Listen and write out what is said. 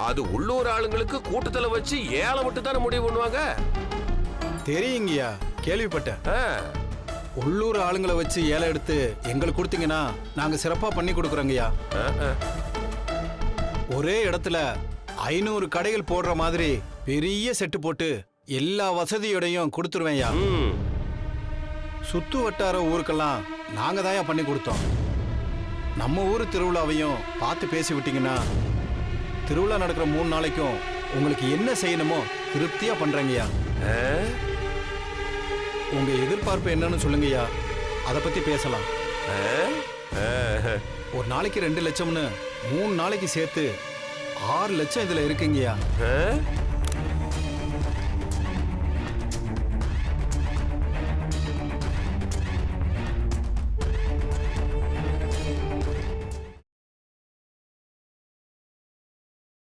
அது உள்ளூர் ஆளுங்களுக்கு கூட்டத்துல வச்சு ஏழை விட்டு தானே முடிவு பண்ணுவாங்க. தெரியுங்கய்யா, கேள்விப்பட்டேன். உள்ளூர் ஆளுங்களை வச்சு ஏழை எடுத்து எங்களுக்கு கொடுத்தீங்கன்னா நாங்க சிறப்பா பண்ணி கொடுக்குறோங்கய்யா. ஒரே இடத்துல 500 கடைகள் போடுற மாதிரி பெரிய செட்டு போட்டு எல்லா வசதியோடையும் கொடுத்துருவேன்யா. சுத்து வட்டார ஊருக்கெல்லாம் நாங்க தான் பண்ணி கொடுத்தோம். நம்ம ஊர் திருவிழாவையும் பார்த்து பேசி விட்டீங்கன்னா திருவிழா நடக்கிற 3 நாளைக்கும் உங்களுக்கு என்ன செய்யணுமோ திருப்தியா பண்றேங்கய்யா. உங்க எதிர்பார்ப்பு என்னன்னு சொல்லுங்கய்யா, அதை பத்தி பேசலாம். ஒரு நாளைக்கு 2 லட்சம்னு 3 நாளைக்கு சேர்த்து 6 லட்சம் இதுல இருக்குங்கய்யா.